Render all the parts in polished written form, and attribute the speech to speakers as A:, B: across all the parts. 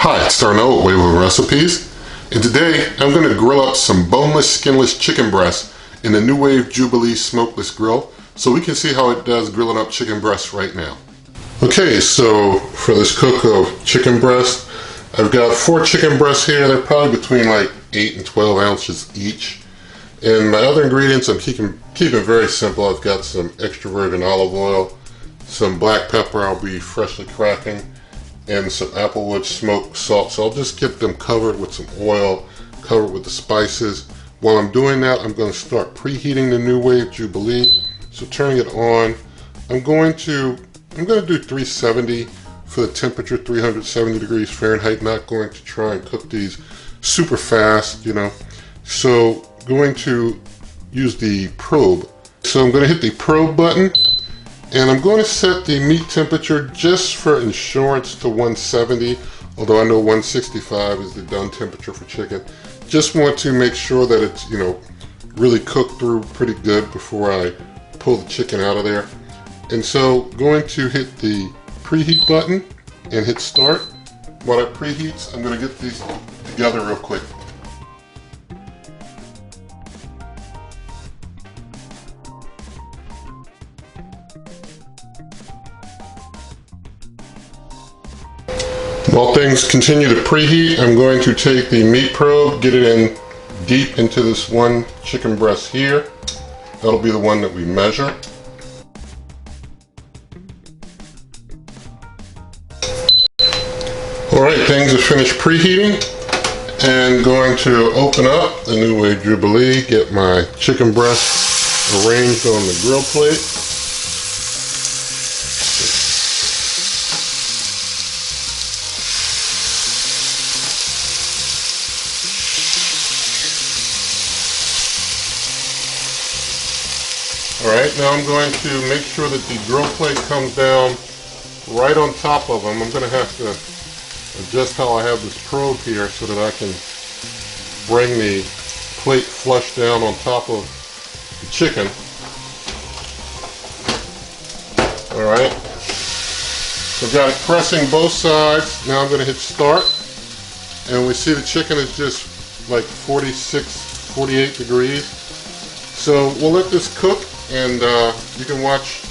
A: Hi, it's Darnell with NuWave Recipes, and today I'm going to grill up some boneless, skinless chicken breasts in the NuWave Jubilee Smokeless grill, so we can see how it does grilling up chicken breasts right now. Okay, so for this cook of chicken breast, I've got 4 chicken breasts here. They're probably between like 8 and 12 ounces each. And my other ingredients I'm keeping very simple. I've got some extra virgin olive oil, some black pepper I'll be freshly cracking, and some applewood smoked salt. So I'll just get them covered with some oil, covered with the spices. While I'm doing that, I'm going to start preheating the NuWave Jubilee. So turning it on, I'm going to do 370 for the temperature, 370 degrees Fahrenheit. Not going to try and cook these super fast, So going to use the probe. So I'm going to hit the probe button, and I'm going to set the meat temperature just for insurance to 170, although I know 165 is the done temperature for chicken. Just want to make sure that it's, really cooked through pretty good before I pull the chicken out of there. And so going to hit the preheat button and hit start. While it preheats, I'm going to get these together real quick. While things continue to preheat, I'm going to take the meat probe, get it in deep into this one chicken breast here. That'll be the one that we measure. Alright, things are finished preheating, and going to open up the NuWave Jubilee, get my chicken breast arranged on the grill plate. Alright, now I'm going to make sure that the grill plate comes down right on top of them. I'm going to have to adjust how I have this probe here so that I can bring the plate flush down on top of the chicken. Alright, so I've got it pressing both sides. Now I'm going to hit start, and we see the chicken is just like 46, 48 degrees. So we'll let this cook, and you can watch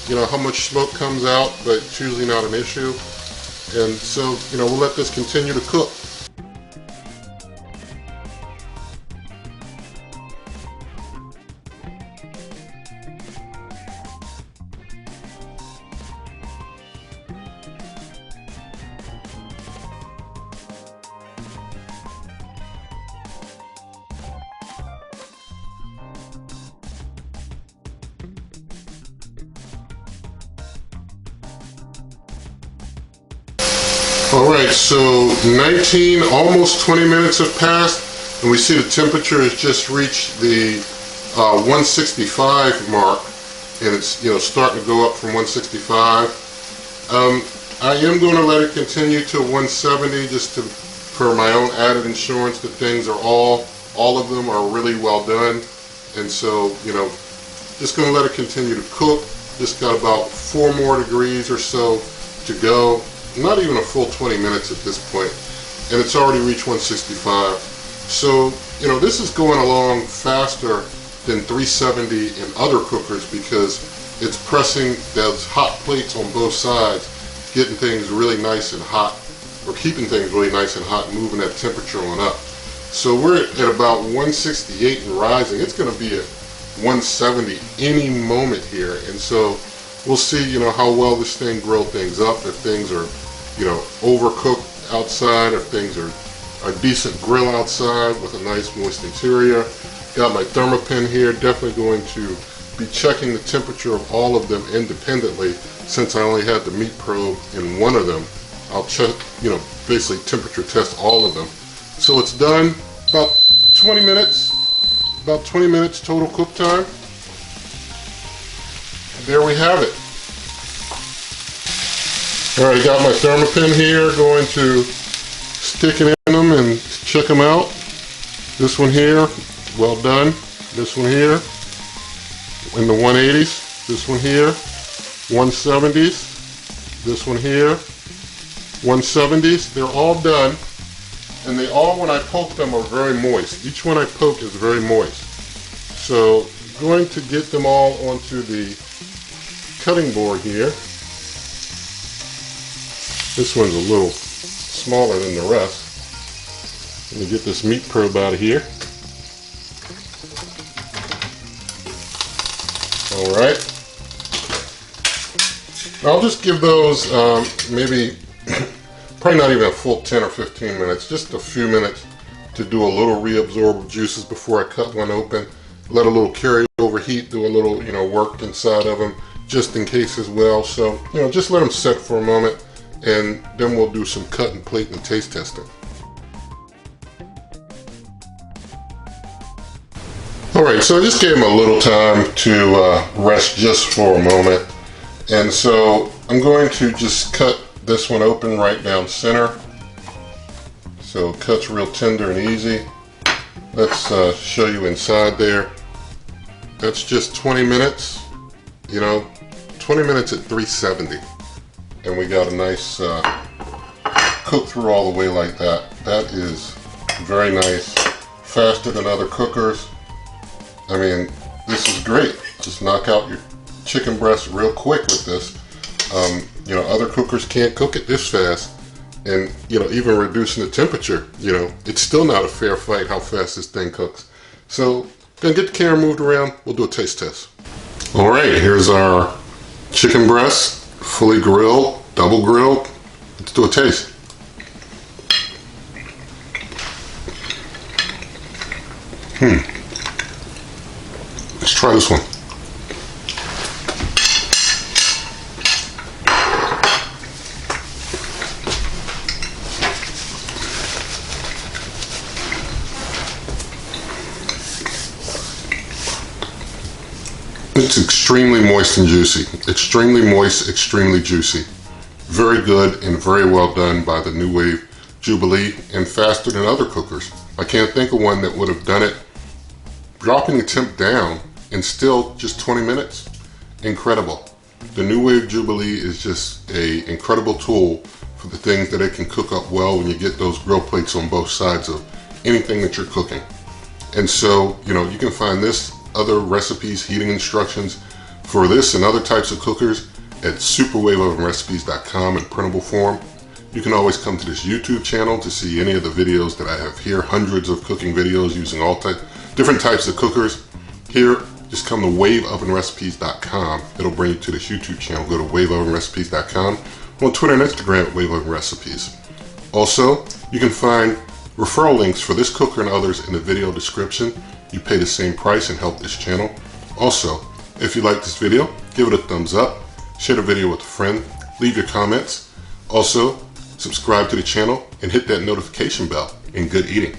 A: how much smoke comes out, but it's usually not an issue. And so we'll let this continue to cook. Alright, so 19, almost 20 minutes have passed, and we see the temperature has just reached the 165 mark, and it's starting to go up from 165. I am going to let it continue to 170 just for my own added insurance that things are all of them are really well done. And so just going to let it continue to cook. Just got about 4 more degrees or so to go. Not even a full 20 minutes at this point, and it's already reached 165. So, this is going along faster than 370 in other cookers because it's pressing those hot plates on both sides, getting things really nice and hot, or keeping things really nice and hot, moving that temperature on up. So we're at about 168 and rising. It's going to be at 170 any moment here, and so we'll see, how well this thing grilled things up, if things are overcooked outside, if things are a decent grill outside with a nice moist interior. Got my thermopin here, definitely going to be checking the temperature of all of them independently. Since I only had the meat probe in one of them, I'll check, basically temperature test all of them. So it's done, about 20 minutes total cook time. There we have it. Alright, got my thermopin here, going to stick it in them and check them out. This one here, well done. This one here, in the 180s. This one here, 170s. This one here, 170s. They're all done, and they all, when I poke them, are very moist. Each one I poke is very moist. So I'm going to get them all onto the cutting board here. This one's a little smaller than the rest. Let me get this meat probe out of here. Alright. I'll just give those maybe, probably not even a full 10 or 15 minutes, just a few minutes to do a little reabsorb of juices before I cut one open. Let a little carryover heat do a little, work inside of them just in case as well. So, just let them set for a moment, and then we'll do some cut and plate and taste testing. Alright, so I just gave them a little time to rest just for a moment. And so I'm going to just cut this one open right down center. So it cuts real tender and easy. Let's show you inside there. That's just 20 minutes, 20 minutes at 370. And we got a nice cook through all the way like that. That is very nice, faster than other cookers. I mean, this is great. Just knock out your chicken breast real quick with this. Other cookers can't cook it this fast. And, even reducing the temperature, it's still not a fair fight how fast this thing cooks. So, gonna get the camera moved around. We'll do a taste test. All right, here's our chicken breast, fully grilled, double grilled. Let's do a taste. Let's try this one. It's extremely moist and juicy. Extremely moist, extremely juicy. Very good and very well done by the NuWave Jubilee, and faster than other cookers. I can't think of one that would have done it. Dropping the temp down in still just 20 minutes. Incredible. The NuWave Jubilee is just an incredible tool for the things that it can cook up well when you get those grill plates on both sides of anything that you're cooking. And so, you can find this, other recipes, heating instructions for this and other types of cookers at superwaveovenrecipes.com in printable form. You can always come to this YouTube channel to see any of the videos that I have here, hundreds of cooking videos using all different types of cookers. Here, just come to waveovenrecipes.com. It'll bring you to this YouTube channel. Go to waveovenrecipes.com. On Twitter and Instagram at waveovenrecipes. Also, you can find referral links for this cooker and others in the video description. You pay the same price and help this channel. Also, if you like this video, give it a thumbs up, share the video with a friend, leave your comments. Also, subscribe to the channel and hit that notification bell, and good eating.